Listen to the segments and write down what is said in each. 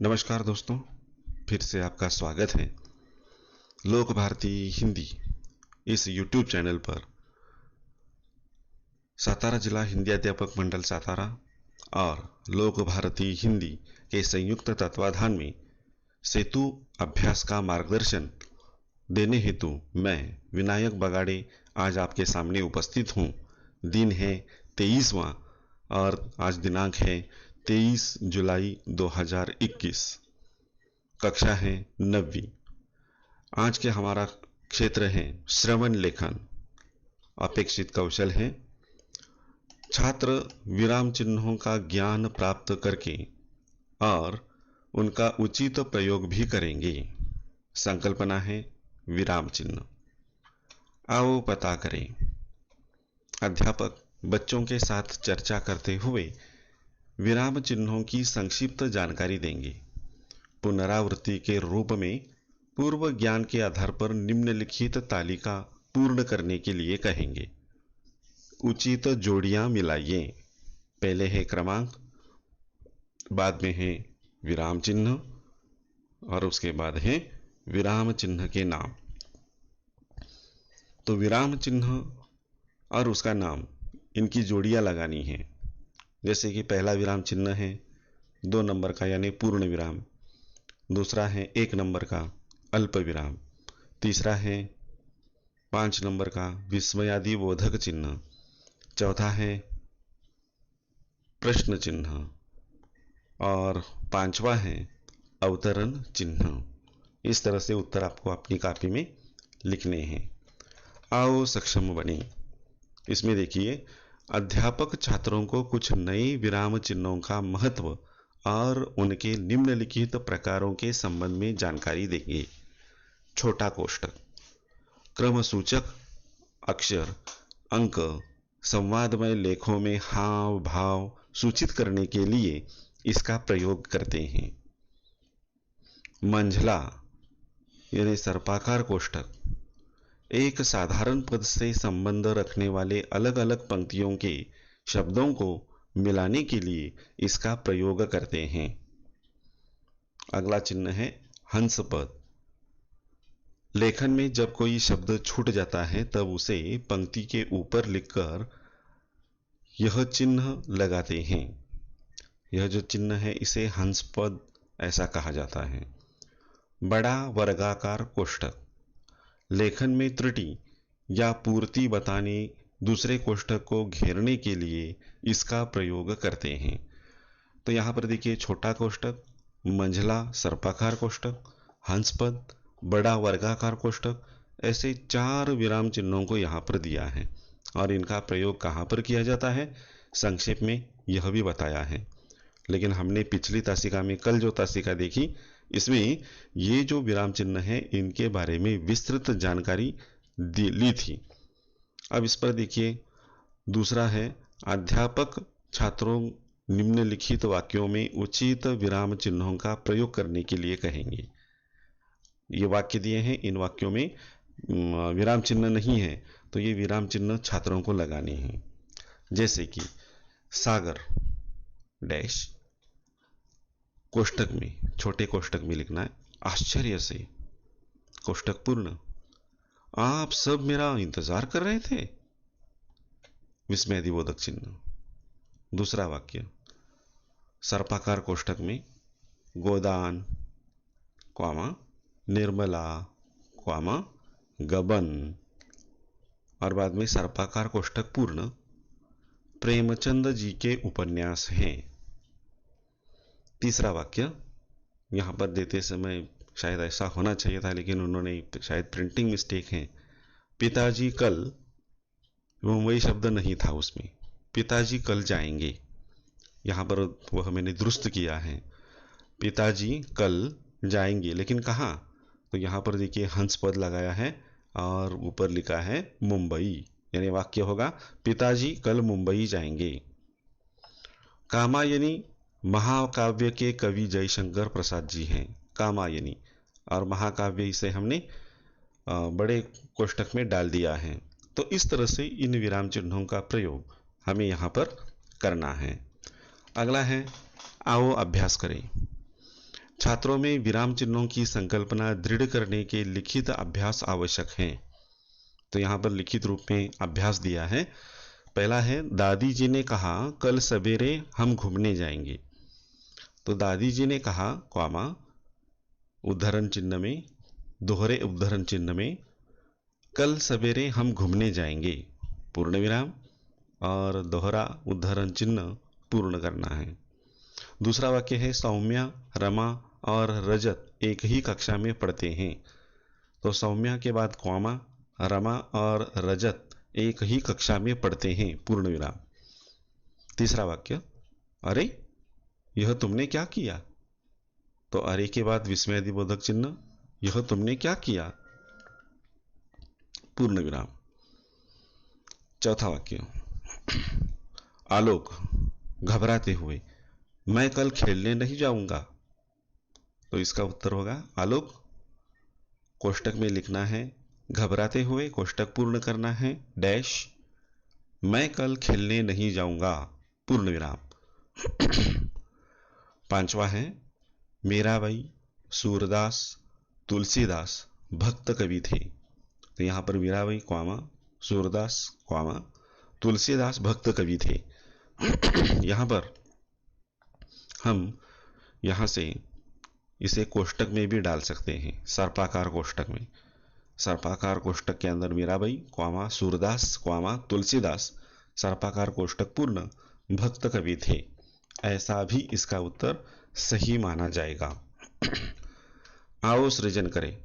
नमस्कार दोस्तों, फिर से आपका स्वागत है लोक भारती हिंदी इस YouTube चैनल पर। सातारा जिला हिंदी अध्यापक मंडल सातारा और लोक भारती हिंदी के संयुक्त तत्वाधान में सेतु अभ्यास का मार्गदर्शन देने हेतु मैं विनायक बगाड़े आज आपके सामने उपस्थित हूँ। दिन है 23वां और आज दिनांक है 23 जुलाई 2021। कक्षा है 9वीं। आज के हमारा क्षेत्र है श्रवण लेखन। अपेक्षित कौशल है छात्र विराम चिन्हों का ज्ञान प्राप्त करके और उनका उचित प्रयोग भी करेंगे। संकल्पना है विराम चिन्ह। आओ पता करें। अध्यापक बच्चों के साथ चर्चा करते हुए विराम चिन्हों की संक्षिप्त जानकारी देंगे। पुनरावृत्ति के रूप में पूर्व ज्ञान के आधार पर निम्नलिखित तालिका पूर्ण करने के लिए कहेंगे। उचित जोड़ियां मिलाइए। पहले है क्रमांक, बाद में है विराम चिन्ह और उसके बाद है विराम चिन्ह के नाम। तो विराम चिन्ह और उसका नाम, इनकी जोड़ियां लगानी है। जैसे कि पहला विराम चिन्ह है 2 नंबर का यानी पूर्ण विराम, दूसरा है 1 नंबर का अल्प विराम, तीसरा है 5 नंबर का विस्मयादि बोधक चिन्ह, चौथा है प्रश्न चिन्ह और पांचवा है अवतरण चिन्ह। इस तरह से उत्तर आपको अपनी कॉपी में लिखने हैं। आओ सक्षम बने। इसमें देखिए, अध्यापक छात्रों को कुछ नए विराम चिन्हों का महत्व और उनके निम्नलिखित प्रकारों के संबंध में जानकारी देंगे। छोटा कोष्ठक क्रम सूचक अक्षर, अंक, संवादमय लेखों में हाव भाव सूचित करने के लिए इसका प्रयोग करते हैं। मंझला यानी सर्पाकार कोष्ठक एक साधारण पद से संबंध रखने वाले अलग अलग पंक्तियों के शब्दों को मिलाने के लिए इसका प्रयोग करते हैं। अगला चिन्ह है हंस पद। लेखन में जब कोई शब्द छूट जाता है तब उसे पंक्ति के ऊपर लिखकर यह चिन्ह लगाते हैं। यह जो चिन्ह है इसे हंस पद ऐसा कहा जाता है। बड़ा वर्गाकार कोष्ठक लेखन में त्रुटि या पूर्ति बताने दूसरे कोष्ठक को घेरने के लिए इसका प्रयोग करते हैं। तो यहाँ पर देखिए, छोटा कोष्ठक, मंझला सर्पाकार कोष्ठक, हंसपद, बड़ा वर्गाकार कोष्ठक, ऐसे 4 विराम चिन्हों को यहाँ पर दिया है और इनका प्रयोग कहाँ पर किया जाता है संक्षेप में यह भी बताया है। लेकिन हमने पिछली तासिका में कल जो तासिका देखी, इसमें ये जो विराम चिन्ह है इनके बारे में विस्तृत जानकारी ली थी। अब इस पर देखिए, दूसरा है अध्यापक छात्रों निम्नलिखित वाक्यों में उचित विराम चिन्हों का प्रयोग करने के लिए कहेंगे। ये वाक्य दिए हैं, इन वाक्यों में विराम चिन्ह नहीं है तो ये विराम चिन्ह छात्रों को लगाने हैं। जैसे कि सागर डैश कोष्ठक में, छोटे कोष्ठक में लिखना है आश्चर्य से, कोष्ठक पूर्ण, आप सब मेरा इंतजार कर रहे थे, विस्मयादिबोधक चिन्ह। दूसरा वाक्य सर्पाकार कोष्ठक में गोदान, क्वामा निर्मला, क्वामा गबन और बाद में सर्पाकार कोष्ठक पूर्ण, प्रेमचंद जी के उपन्यास हैं। तीसरा वाक्य यहाँ पर देते समय शायद ऐसा होना चाहिए था लेकिन उन्होंने शायद प्रिंटिंग मिस्टेक है। पिताजी कल, वही शब्द नहीं था उसमें, पिताजी कल जाएंगे, यहाँ पर वह मैंने दुरुस्त किया है। पिताजी कल जाएंगे, लेकिन कहाँ, तो यहाँ पर देखिए हंस पद लगाया है और ऊपर लिखा है मुंबई, यानी वाक्य होगा पिताजी कल मुंबई जाएंगे। कामायनी महाकाव्य के कवि जयशंकर प्रसाद जी हैं, कामायनी, और महाकाव्य इसे हमने बड़े कोष्ठक में डाल दिया है। तो इस तरह से इन विराम चिन्हों का प्रयोग हमें यहाँ पर करना है। अगला है आओ अभ्यास करें। छात्रों में विराम चिन्हों की संकल्पना दृढ़ करने के लिखित अभ्यास आवश्यक हैं। तो यहाँ पर लिखित रूप में अभ्यास दिया है। पहला है, दादी जी ने कहा कल सवेरे हम घूमने जाएंगे। तो दादी जी ने कहा, कॉमा, उद्धरण चिन्ह में, दोहरे उद्धरण चिन्ह में, कल सवेरे हम घूमने जाएंगे, पूर्ण विराम, और दोहरा उद्धरण चिन्ह पूर्ण करना है। दूसरा वाक्य है, सौम्या, रमा और रजत एक ही कक्षा में पढ़ते हैं। तो सौम्या के बाद कॉमा, रमा और रजत एक ही कक्षा में पढ़ते हैं, पूर्ण विराम। तीसरा वाक्य, अरे यह तुमने क्या किया। तो अरे के बाद विस्मयादिबोधक चिन्ह, यह तुमने क्या किया, पूर्ण विराम। चौथा वाक्य, आलोक घबराते हुए, मैं कल खेलने नहीं जाऊंगा। तो इसका उत्तर होगा, आलोक कोष्टक में लिखना है, घबराते हुए कोष्टक पूर्ण करना है, डैश, मैं कल खेलने नहीं जाऊंगा, पूर्ण विराम। पांचवा है, मीराबाई, सूरदास, तुलसीदास भक्त कवि थे। तो यहाँ पर मीराबाई कॉमा, सूरदास कॉमा, तुलसीदास भक्त कवि थे। यहाँ पर हम यहाँ से इसे कोष्टक में भी डाल सकते हैं, सर्पाकार कोष्टक में। सर्पाकार कोष्टक के अंदर मीराबाई कॉमा, सूरदास कॉमा, तुलसीदास, सर्पाकार कोष्टक पूर्ण, भक्त कवि थे। ऐसा भी इसका उत्तर सही माना जाएगा। आओ सृजन करें।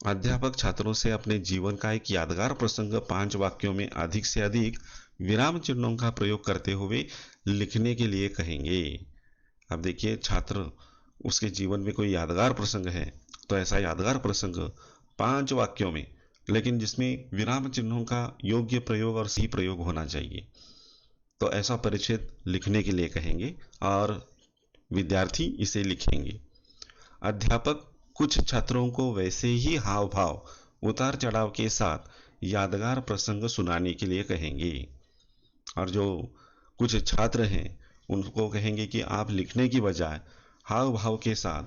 अध्यापक छात्रों से अपने जीवन का एक यादगार प्रसंग 5 वाक्यों में अधिक से अधिक विराम चिन्हों का प्रयोग करते हुए लिखने के लिए कहेंगे। अब देखिए, छात्र उसके जीवन में कोई यादगार प्रसंग है, तो ऐसा यादगार प्रसंग 5 वाक्यों में, लेकिन जिसमें विराम चिन्हों का योग्य प्रयोग और सही प्रयोग होना चाहिए, तो ऐसा परिच्छेद लिखने के लिए कहेंगे और विद्यार्थी इसे लिखेंगे। अध्यापक कुछ छात्रों को वैसे ही हाव भाव, उतार चढ़ाव के साथ यादगार प्रसंग सुनाने के लिए कहेंगे, और जो कुछ छात्र हैं उनको कहेंगे कि आप लिखने की बजाय हाव भाव के साथ,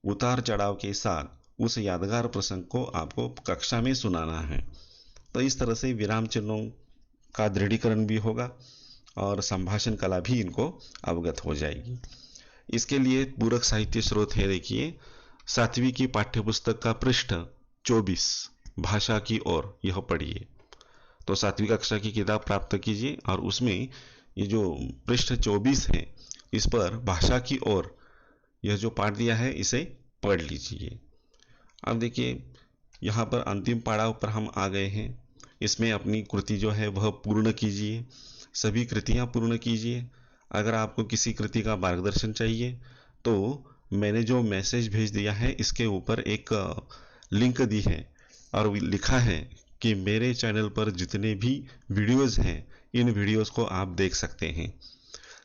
उतार चढ़ाव के साथ उस यादगार प्रसंग को आपको कक्षा में सुनाना है। तो इस तरह से विराम चिन्हों का दृढ़ीकरण भी होगा और संभाषण कला भी इनको अवगत हो जाएगी। इसके लिए पूरक साहित्य स्रोत है, देखिए, 7वीं की पाठ्यपुस्तक का पृष्ठ 24, भाषा की ओर, यह पढ़िए। तो 7वीं कक्षा की किताब प्राप्त कीजिए और उसमें ये जो पृष्ठ 24 है, इस पर भाषा की ओर यह जो पाठ दिया है इसे पढ़ लीजिए। अब देखिए, यहाँ पर अंतिम पड़ाव पर हम आ गए हैं। इसमें अपनी कृति जो है वह पूर्ण कीजिए, सभी कृतियाँ पूर्ण कीजिए। अगर आपको किसी कृति का मार्गदर्शन चाहिए तो मैंने जो मैसेज भेज दिया है इसके ऊपर एक लिंक दी है और लिखा है कि मेरे चैनल पर जितने भी वीडियोस हैं, इन वीडियोस को आप देख सकते हैं।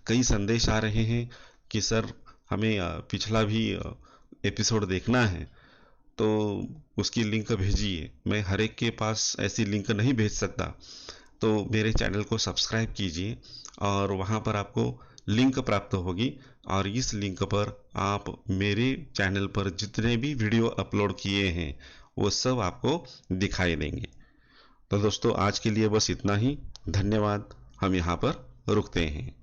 कई संदेश आ रहे हैं कि सर हमें पिछला भी एपिसोड देखना है, तो उसकी लिंक भेजिए। मैं हर एक के पास ऐसी लिंक नहीं भेज सकता, तो मेरे चैनल को सब्सक्राइब कीजिए और वहाँ पर आपको लिंक प्राप्त होगी और इस लिंक पर आप मेरे चैनल पर जितने भी वीडियो अपलोड किए हैं वो सब आपको दिखाई देंगे। तो दोस्तों, आज के लिए बस इतना ही। धन्यवाद। हम यहाँ पर रुकते हैं।